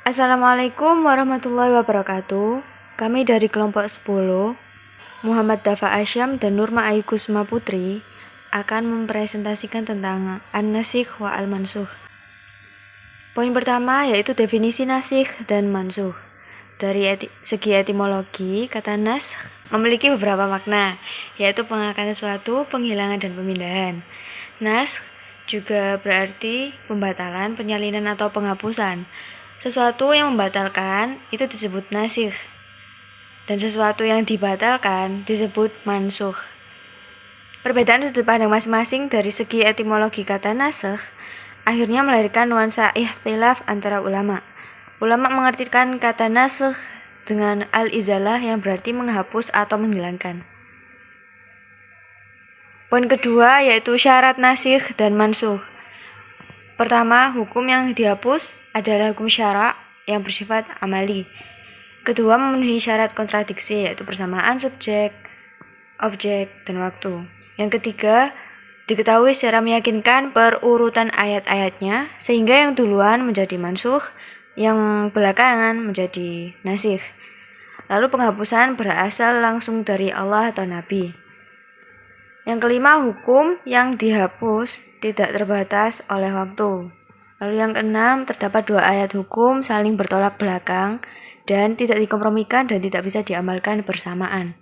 Assalamualaikum warahmatullahi wabarakatuh. Kami dari kelompok 10, Muhammad Dafa Asyam dan Nurma Aikusma Putri akan mempresentasikan tentang an-nasikh wa al-mansukh. Poin pertama yaitu definisi nasikh dan mansukh. Dari segi etimologi, kata naskh memiliki beberapa makna, yaitu pengangkatan sesuatu, penghilangan dan pemindahan. Naskh juga berarti pembatalan, penyalinan atau penghapusan. Sesuatu yang membatalkan itu disebut nasikh, dan sesuatu yang dibatalkan disebut mansukh. Perbedaan sudut pandang masing-masing dari segi etimologi kata nasikh akhirnya melahirkan nuansa ikhtilaf antara ulama. Ulama mengartikan kata nasikh dengan al-izalah yang berarti menghapus atau menghilangkan. Poin kedua yaitu syarat nasikh dan mansukh. Pertama, hukum yang dihapus adalah hukum syara' yang bersifat amali. Kedua, memenuhi syarat kontradiksi yaitu persamaan subjek, objek, dan waktu. Yang ketiga, diketahui secara meyakinkan perurutan ayat-ayatnya sehingga yang duluan menjadi mansukh, yang belakangan menjadi nasikh. Lalu penghapusan berasal langsung dari Allah atau Nabi. Yang kelima, hukum yang dihapus tidak terbatas oleh waktu. Lalu yang keenam, terdapat dua ayat hukum saling bertolak belakang dan tidak dikompromikan dan tidak bisa diamalkan bersamaan.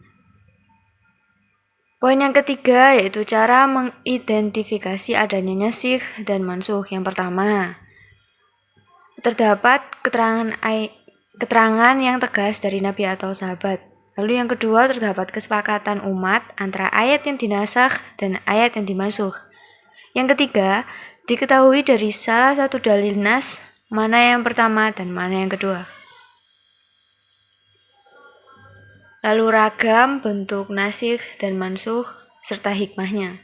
Poin yang ketiga yaitu cara mengidentifikasi adanya nasikh dan mansukh. Yang pertama, terdapat keterangan yang tegas dari Nabi atau sahabat. Lalu yang kedua, terdapat kesepakatan umat antara ayat yang dinasakh dan ayat yang dimansukh. Yang ketiga, diketahui dari salah satu dalil nas mana yang pertama dan mana yang kedua. Lalu ragam bentuk nasikh dan mansukh serta hikmahnya.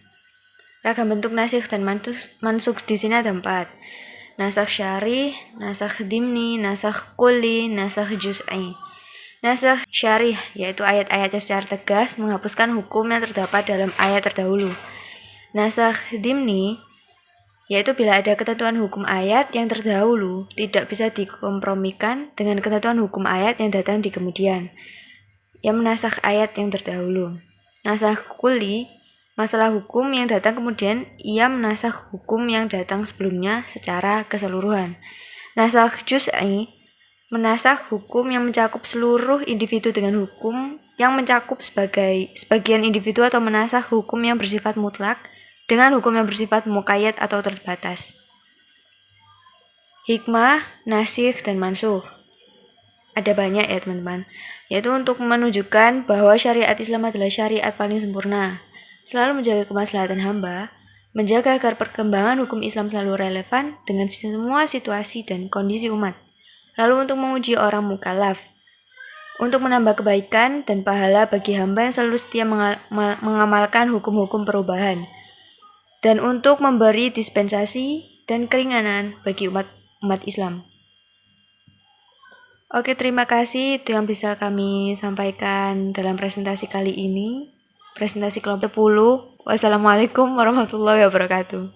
Ragam bentuk nasikh dan mansukh di sini ada 4. Nasakh syarih, nasakh dimni, nasakh kulli, nasakh juz'i. Nasakh syarih yaitu ayat-ayatnya secara tegas menghapuskan hukum yang terdapat dalam ayat terdahulu. Nasakh dimni yaitu bila ada ketentuan hukum ayat yang terdahulu tidak bisa dikompromikan dengan ketentuan hukum ayat yang datang di kemudian, yang menasakh ayat yang terdahulu. Nasakh kulli, masalah hukum yang datang kemudian ia menasakh hukum yang datang sebelumnya secara keseluruhan. Nasakh juz'i, menasakh hukum yang mencakup seluruh individu dengan hukum yang mencakup sebagian individu atau menasakh hukum yang bersifat mutlak dengan hukum yang bersifat muqayyad atau terbatas. Hikmah, nasikh, dan mansukh. Ada banyak ya teman-teman, yaitu untuk menunjukkan bahwa syariat Islam adalah syariat paling sempurna, selalu menjaga kemaslahatan hamba, menjaga agar perkembangan hukum Islam selalu relevan dengan semua situasi dan kondisi umat. Lalu untuk menguji orang mukallaf, untuk menambah kebaikan dan pahala bagi hamba yang selalu setia mengamalkan hukum-hukum perubahan, dan untuk memberi dispensasi dan keringanan bagi umat Islam. Oke, terima kasih. Itu yang bisa kami sampaikan dalam presentasi kali ini. Presentasi kelompok 10. Wassalamualaikum warahmatullahi wabarakatuh.